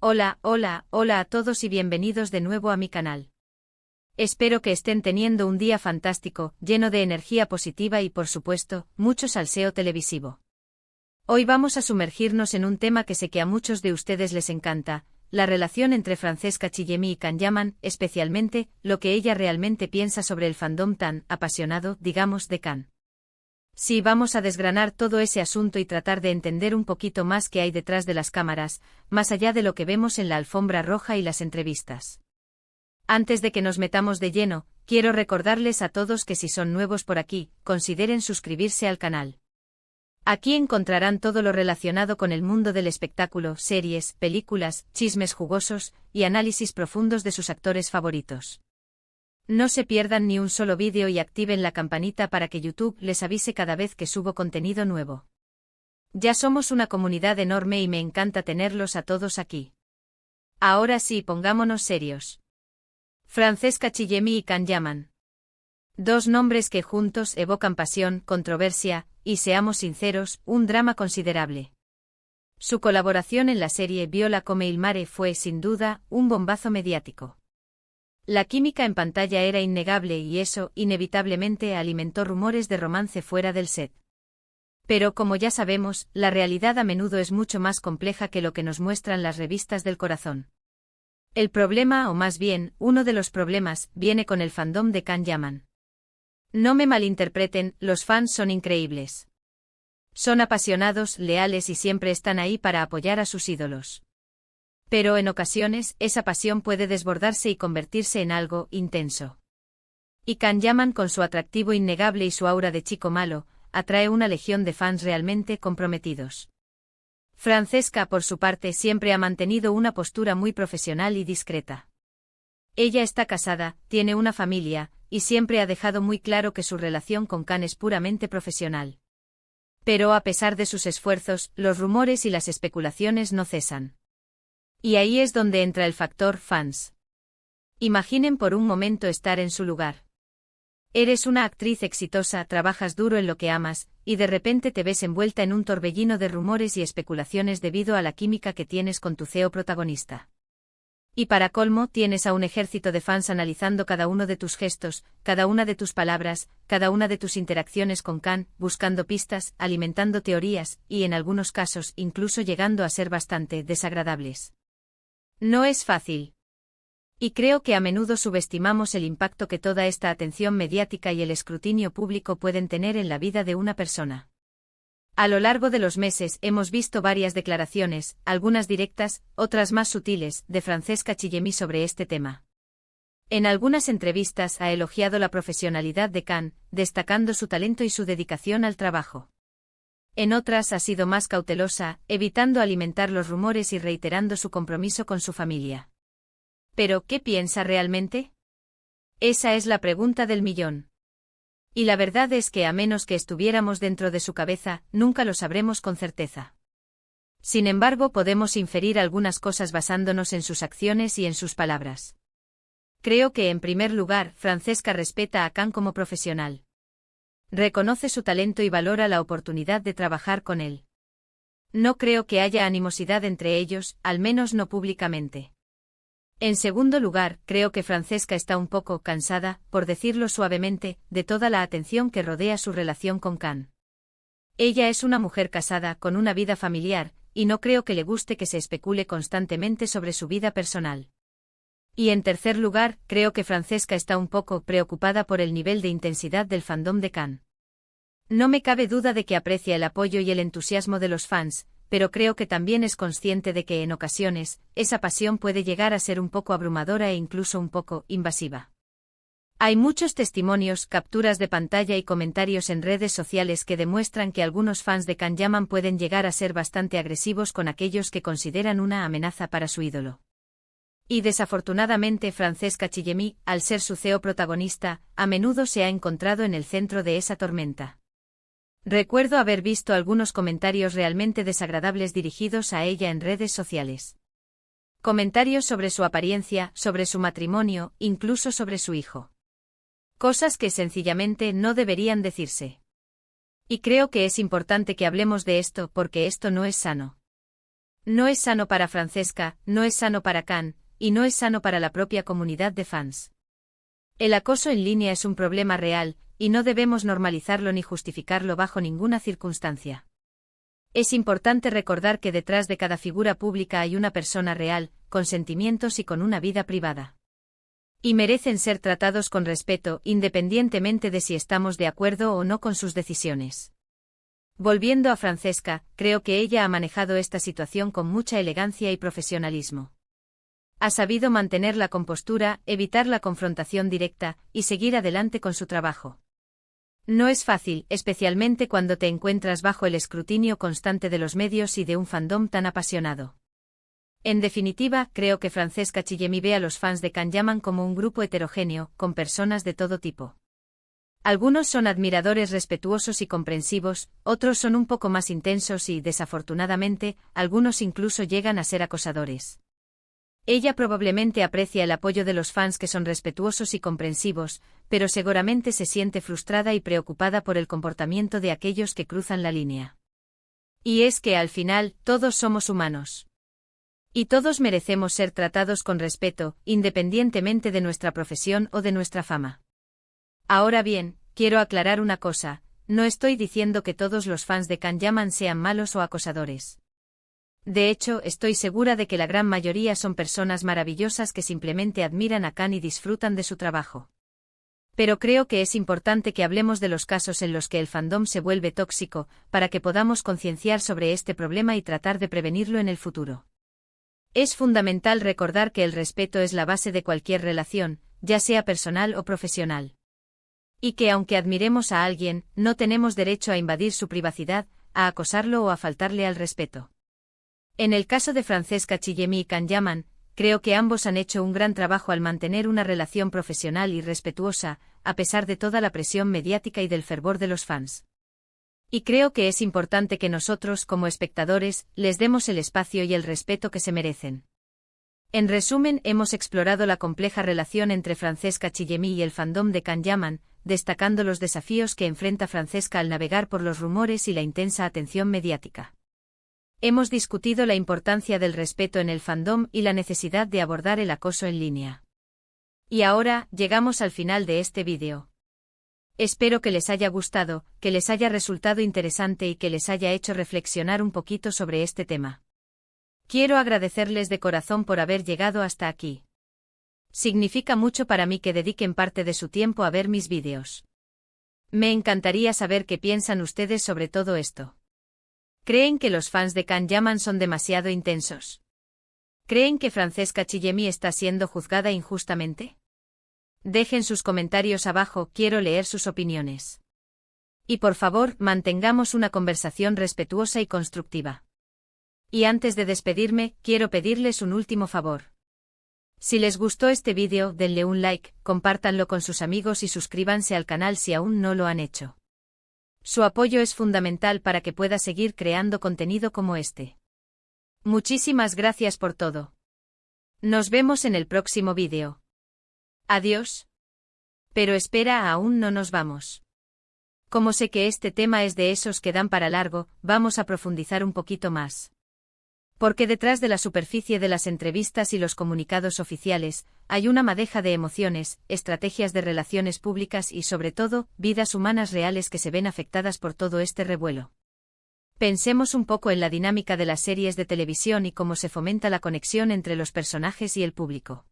Hola, hola, hola a todos y bienvenidos de nuevo a mi canal. Espero que estén teniendo un día fantástico, lleno de energía positiva y por supuesto, mucho salseo televisivo. Hoy vamos a sumergirnos en un tema que sé que a muchos de ustedes les encanta, la relación entre Francesca Chillemi y Can Yaman, especialmente, lo que ella realmente piensa sobre el fandom tan apasionado, digamos, de Can. Sí, vamos a desgranar todo ese asunto y tratar de entender un poquito más qué hay detrás de las cámaras, más allá de lo que vemos en la alfombra roja y las entrevistas. Antes de que nos metamos de lleno, quiero recordarles a todos que si son nuevos por aquí, consideren suscribirse al canal. Aquí encontrarán todo lo relacionado con el mundo del espectáculo, series, películas, chismes jugosos y análisis profundos de sus actores favoritos. No se pierdan ni un solo vídeo y activen la campanita para que YouTube les avise cada vez que subo contenido nuevo. Ya somos una comunidad enorme y me encanta tenerlos a todos aquí. Ahora sí, pongámonos serios. Francesca Chillemi y Can Yaman. Dos nombres que juntos evocan pasión, controversia, y seamos sinceros, un drama considerable. Su colaboración en la serie Viola come il mare fue, sin duda, un bombazo mediático. La química en pantalla era innegable y eso, inevitablemente, alimentó rumores de romance fuera del set. Pero como ya sabemos, la realidad a menudo es mucho más compleja que lo que nos muestran las revistas del corazón. El problema, o más bien, uno de los problemas, viene con el fandom de Can Yaman. No me malinterpreten, los fans son increíbles. Son apasionados, leales y siempre están ahí para apoyar a sus ídolos. Pero en ocasiones, esa pasión puede desbordarse y convertirse en algo intenso. Y Can Yaman, con su atractivo innegable y su aura de chico malo, atrae una legión de fans realmente comprometidos. Francesca, por su parte, siempre ha mantenido una postura muy profesional y discreta. Ella está casada, tiene una familia, y siempre ha dejado muy claro que su relación con Can es puramente profesional. Pero a pesar de sus esfuerzos, los rumores y las especulaciones no cesan. Y ahí es donde entra el factor fans. Imaginen por un momento estar en su lugar. Eres una actriz exitosa, trabajas duro en lo que amas, y de repente te ves envuelta en un torbellino de rumores y especulaciones debido a la química que tienes con tu CEO protagonista. Y para colmo, tienes a un ejército de fans analizando cada uno de tus gestos, cada una de tus palabras, cada una de tus interacciones con Can, buscando pistas, alimentando teorías, y en algunos casos incluso llegando a ser bastante desagradables. No es fácil. Y creo que a menudo subestimamos el impacto que toda esta atención mediática y el escrutinio público pueden tener en la vida de una persona. A lo largo de los meses hemos visto varias declaraciones, algunas directas, otras más sutiles, de Francesca Chillemi sobre este tema. En algunas entrevistas ha elogiado la profesionalidad de Can, destacando su talento y su dedicación al trabajo. En otras ha sido más cautelosa, evitando alimentar los rumores y reiterando su compromiso con su familia. ¿Pero qué piensa realmente? Esa es la pregunta del millón. Y la verdad es que a menos que estuviéramos dentro de su cabeza, nunca lo sabremos con certeza. Sin embargo, podemos inferir algunas cosas basándonos en sus acciones y en sus palabras. Creo que, en primer lugar, Francesca respeta a Can como profesional. Reconoce su talento y valora la oportunidad de trabajar con él. No creo que haya animosidad entre ellos, al menos no públicamente. En segundo lugar, creo que Francesca está un poco cansada, por decirlo suavemente, de toda la atención que rodea su relación con Can. Ella es una mujer casada, con una vida familiar, y no creo que le guste que se especule constantemente sobre su vida personal. Y en tercer lugar, creo que Francesca está un poco preocupada por el nivel de intensidad del fandom de Can. No me cabe duda de que aprecia el apoyo y el entusiasmo de los fans, pero creo que también es consciente de que en ocasiones, esa pasión puede llegar a ser un poco abrumadora e incluso un poco invasiva. Hay muchos testimonios, capturas de pantalla y comentarios en redes sociales que demuestran que algunos fans de Can Yaman pueden llegar a ser bastante agresivos con aquellos que consideran una amenaza para su ídolo. Y desafortunadamente Francesca Chillemi, al ser su CEO protagonista, a menudo se ha encontrado en el centro de esa tormenta. Recuerdo haber visto algunos comentarios realmente desagradables dirigidos a ella en redes sociales. Comentarios sobre su apariencia, sobre su matrimonio, incluso sobre su hijo. Cosas que sencillamente no deberían decirse. Y creo que es importante que hablemos de esto porque esto no es sano. No es sano para Francesca, no es sano para Can, y no es sano para la propia comunidad de fans. El acoso en línea es un problema real, y no debemos normalizarlo ni justificarlo bajo ninguna circunstancia. Es importante recordar que detrás de cada figura pública hay una persona real, con sentimientos y con una vida privada. Y merecen ser tratados con respeto, independientemente de si estamos de acuerdo o no con sus decisiones. Volviendo a Francesca, creo que ella ha manejado esta situación con mucha elegancia y profesionalismo. Ha sabido mantener la compostura, evitar la confrontación directa, y seguir adelante con su trabajo. No es fácil, especialmente cuando te encuentras bajo el escrutinio constante de los medios y de un fandom tan apasionado. En definitiva, creo que Francesca Chillemi ve a los fans de Can Yaman como un grupo heterogéneo, con personas de todo tipo. Algunos son admiradores respetuosos y comprensivos, otros son un poco más intensos y, desafortunadamente, algunos incluso llegan a ser acosadores. Ella probablemente aprecia el apoyo de los fans que son respetuosos y comprensivos, pero seguramente se siente frustrada y preocupada por el comportamiento de aquellos que cruzan la línea. Y es que al final, todos somos humanos. Y todos merecemos ser tratados con respeto, independientemente de nuestra profesión o de nuestra fama. Ahora bien, quiero aclarar una cosa, no estoy diciendo que todos los fans de Can Yaman sean malos o acosadores. De hecho, estoy segura de que la gran mayoría son personas maravillosas que simplemente admiran a Can y disfrutan de su trabajo. Pero creo que es importante que hablemos de los casos en los que el fandom se vuelve tóxico, para que podamos concienciar sobre este problema y tratar de prevenirlo en el futuro. Es fundamental recordar que el respeto es la base de cualquier relación, ya sea personal o profesional. Y que aunque admiremos a alguien, no tenemos derecho a invadir su privacidad, a acosarlo o a faltarle al respeto. En el caso de Francesca Chillemi y Can Yaman, creo que ambos han hecho un gran trabajo al mantener una relación profesional y respetuosa, a pesar de toda la presión mediática y del fervor de los fans. Y creo que es importante que nosotros, como espectadores, les demos el espacio y el respeto que se merecen. En resumen, hemos explorado la compleja relación entre Francesca Chillemi y el fandom de Can Yaman, destacando los desafíos que enfrenta Francesca al navegar por los rumores y la intensa atención mediática. Hemos discutido la importancia del respeto en el fandom y la necesidad de abordar el acoso en línea. Y ahora, llegamos al final de este vídeo. Espero que les haya gustado, que les haya resultado interesante y que les haya hecho reflexionar un poquito sobre este tema. Quiero agradecerles de corazón por haber llegado hasta aquí. Significa mucho para mí que dediquen parte de su tiempo a ver mis vídeos. Me encantaría saber qué piensan ustedes sobre todo esto. ¿Creen que los fans de Can Yaman son demasiado intensos? ¿Creen que Francesca Chillemi está siendo juzgada injustamente? Dejen sus comentarios abajo, quiero leer sus opiniones. Y por favor, mantengamos una conversación respetuosa y constructiva. Y antes de despedirme, quiero pedirles un último favor. Si les gustó este vídeo, denle un like, compártanlo con sus amigos y suscríbanse al canal si aún no lo han hecho. Su apoyo es fundamental para que pueda seguir creando contenido como este. Muchísimas gracias por todo. Nos vemos en el próximo vídeo. Adiós. Pero espera, aún no nos vamos. Como sé que este tema es de esos que dan para largo, vamos a profundizar un poquito más. Porque detrás de la superficie de las entrevistas y los comunicados oficiales, hay una madeja de emociones, estrategias de relaciones públicas y sobre todo, vidas humanas reales que se ven afectadas por todo este revuelo. Pensemos un poco en la dinámica de las series de televisión y cómo se fomenta la conexión entre los personajes y el público.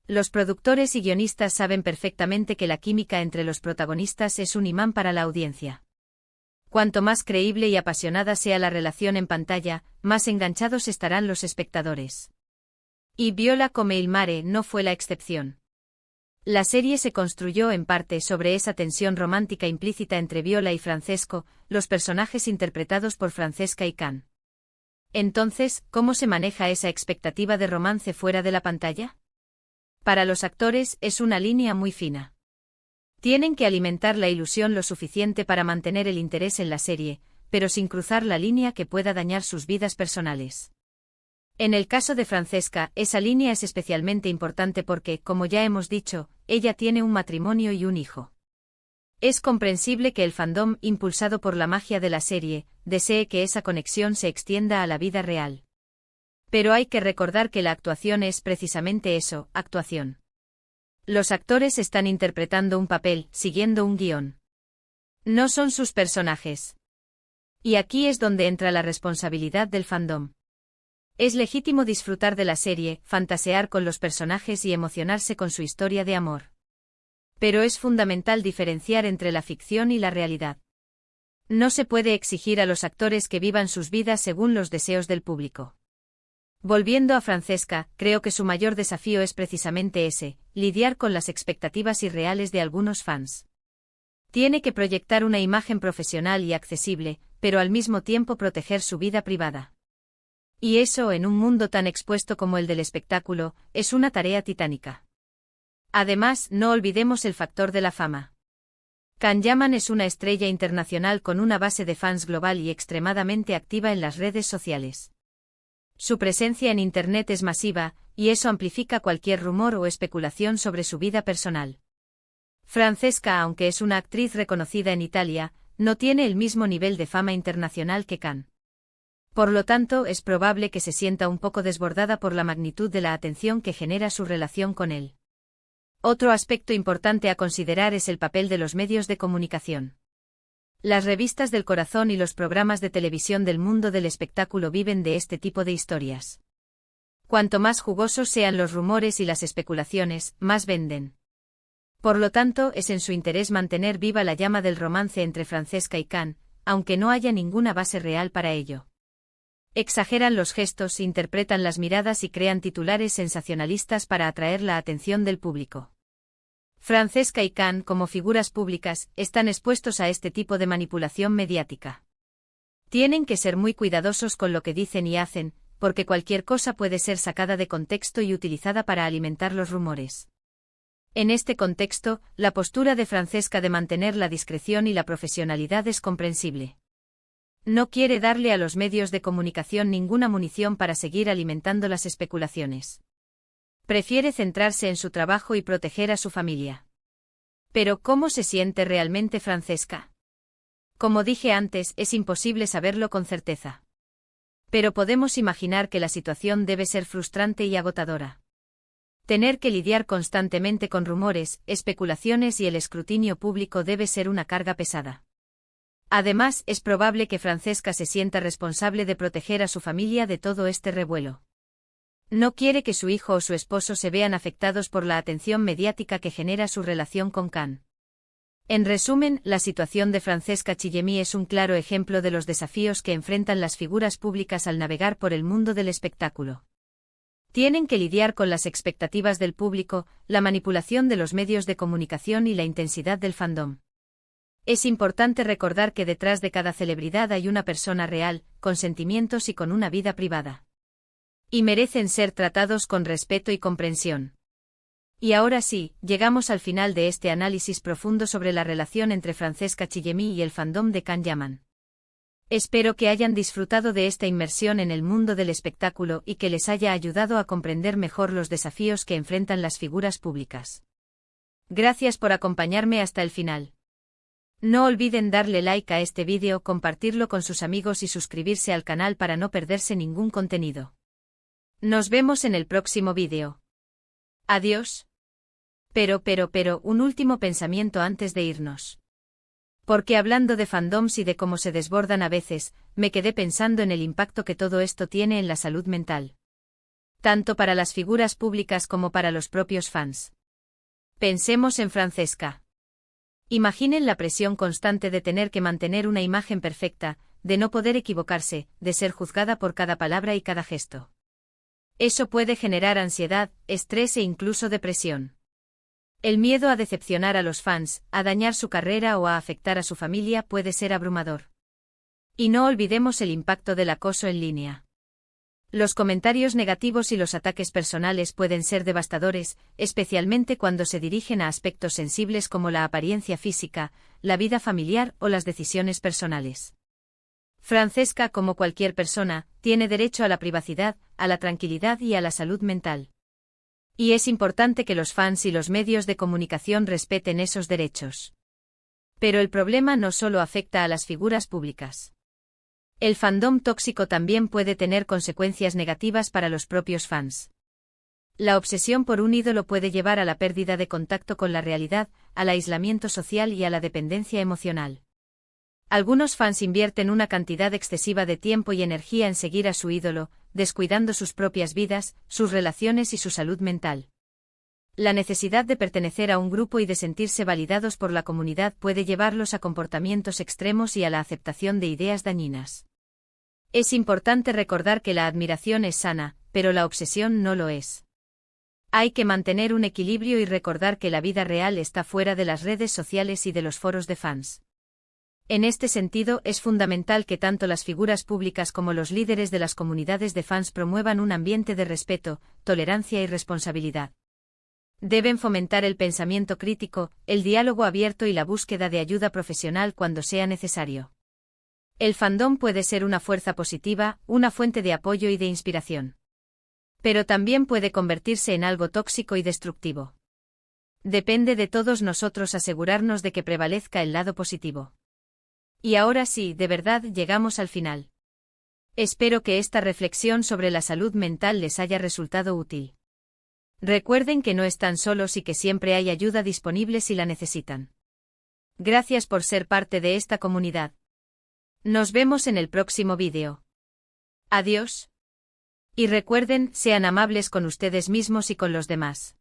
Los productores y guionistas saben perfectamente que la química entre los protagonistas es un imán para la audiencia. Cuanto más creíble y apasionada sea la relación en pantalla, más enganchados estarán los espectadores. Y Viola come il mare no fue la excepción. La serie se construyó en parte sobre esa tensión romántica implícita entre Viola y Francesco, los personajes interpretados por Francesca y Can. Entonces, ¿cómo se maneja esa expectativa de romance fuera de la pantalla? Para los actores es una línea muy fina. Tienen que alimentar la ilusión lo suficiente para mantener el interés en la serie, pero sin cruzar la línea que pueda dañar sus vidas personales. En el caso de Francesca, esa línea es especialmente importante porque, como ya hemos dicho, ella tiene un matrimonio y un hijo. Es comprensible que el fandom, impulsado por la magia de la serie, desee que esa conexión se extienda a la vida real. Pero hay que recordar que la actuación es precisamente eso, actuación. Los actores están interpretando un papel, siguiendo un guión. No son sus personajes. Y aquí es donde entra la responsabilidad del fandom. Es legítimo disfrutar de la serie, fantasear con los personajes y emocionarse con su historia de amor. Pero es fundamental diferenciar entre la ficción y la realidad. No se puede exigir a los actores que vivan sus vidas según los deseos del público. Volviendo a Francesca, creo que su mayor desafío es precisamente ese, lidiar con las expectativas irreales de algunos fans. Tiene que proyectar una imagen profesional y accesible, pero al mismo tiempo proteger su vida privada. Y eso, en un mundo tan expuesto como el del espectáculo, es una tarea titánica. Además, no olvidemos el factor de la fama. Can Yaman es una estrella internacional con una base de fans global y extremadamente activa en las redes sociales. Su presencia en Internet es masiva, y eso amplifica cualquier rumor o especulación sobre su vida personal. Francesca, aunque es una actriz reconocida en Italia, no tiene el mismo nivel de fama internacional que Can. Por lo tanto, es probable que se sienta un poco desbordada por la magnitud de la atención que genera su relación con él. Otro aspecto importante a considerar es el papel de los medios de comunicación. Las revistas del corazón y los programas de televisión del mundo del espectáculo viven de este tipo de historias. Cuanto más jugosos sean los rumores y las especulaciones, más venden. Por lo tanto, es en su interés mantener viva la llama del romance entre Francesca y Can, aunque no haya ninguna base real para ello. Exageran los gestos, interpretan las miradas y crean titulares sensacionalistas para atraer la atención del público. Francesca y Can, como figuras públicas, están expuestos a este tipo de manipulación mediática. Tienen que ser muy cuidadosos con lo que dicen y hacen, porque cualquier cosa puede ser sacada de contexto y utilizada para alimentar los rumores. En este contexto, la postura de Francesca de mantener la discreción y la profesionalidad es comprensible. No quiere darle a los medios de comunicación ninguna munición para seguir alimentando las especulaciones. Prefiere centrarse en su trabajo y proteger a su familia. Pero ¿cómo se siente realmente Francesca? Como dije antes, es imposible saberlo con certeza. Pero podemos imaginar que la situación debe ser frustrante y agotadora. Tener que lidiar constantemente con rumores, especulaciones y el escrutinio público debe ser una carga pesada. Además, es probable que Francesca se sienta responsable de proteger a su familia de todo este revuelo. No quiere que su hijo o su esposo se vean afectados por la atención mediática que genera su relación con Can. En resumen, la situación de Francesca Chillemi es un claro ejemplo de los desafíos que enfrentan las figuras públicas al navegar por el mundo del espectáculo. Tienen que lidiar con las expectativas del público, la manipulación de los medios de comunicación y la intensidad del fandom. Es importante recordar que detrás de cada celebridad hay una persona real, con sentimientos y con una vida privada. Y merecen ser tratados con respeto y comprensión. Y ahora sí, llegamos al final de este análisis profundo sobre la relación entre Francesca Chillemi y el fandom de Can Yaman. Espero que hayan disfrutado de esta inmersión en el mundo del espectáculo y que les haya ayudado a comprender mejor los desafíos que enfrentan las figuras públicas. Gracias por acompañarme hasta el final. No olviden darle like a este vídeo, compartirlo con sus amigos y suscribirse al canal para no perderse ningún contenido. Nos vemos en el próximo vídeo. Adiós. Pero, un último pensamiento antes de irnos. Porque hablando de fandoms y de cómo se desbordan a veces, me quedé pensando en el impacto que todo esto tiene en la salud mental. Tanto para las figuras públicas como para los propios fans. Pensemos en Francesca. Imaginen la presión constante de tener que mantener una imagen perfecta, de no poder equivocarse, de ser juzgada por cada palabra y cada gesto. Eso puede generar ansiedad, estrés e incluso depresión. El miedo a decepcionar a los fans, a dañar su carrera o a afectar a su familia puede ser abrumador. Y no olvidemos el impacto del acoso en línea. Los comentarios negativos y los ataques personales pueden ser devastadores, especialmente cuando se dirigen a aspectos sensibles como la apariencia física, la vida familiar o las decisiones personales. Francesca, como cualquier persona, tiene derecho a la privacidad, a la tranquilidad y a la salud mental. Y es importante que los fans y los medios de comunicación respeten esos derechos. Pero el problema no solo afecta a las figuras públicas. El fandom tóxico también puede tener consecuencias negativas para los propios fans. La obsesión por un ídolo puede llevar a la pérdida de contacto con la realidad, al aislamiento social y a la dependencia emocional. Algunos fans invierten una cantidad excesiva de tiempo y energía en seguir a su ídolo, descuidando sus propias vidas, sus relaciones y su salud mental. La necesidad de pertenecer a un grupo y de sentirse validados por la comunidad puede llevarlos a comportamientos extremos y a la aceptación de ideas dañinas. Es importante recordar que la admiración es sana, pero la obsesión no lo es. Hay que mantener un equilibrio y recordar que la vida real está fuera de las redes sociales y de los foros de fans. En este sentido, es fundamental que tanto las figuras públicas como los líderes de las comunidades de fans promuevan un ambiente de respeto, tolerancia y responsabilidad. Deben fomentar el pensamiento crítico, el diálogo abierto y la búsqueda de ayuda profesional cuando sea necesario. El fandom puede ser una fuerza positiva, una fuente de apoyo y de inspiración. Pero también puede convertirse en algo tóxico y destructivo. Depende de todos nosotros asegurarnos de que prevalezca el lado positivo. Y ahora sí, de verdad llegamos al final. Espero que esta reflexión sobre la salud mental les haya resultado útil. Recuerden que no están solos y que siempre hay ayuda disponible si la necesitan. Gracias por ser parte de esta comunidad. Nos vemos en el próximo vídeo. Adiós. Y recuerden, sean amables con ustedes mismos y con los demás.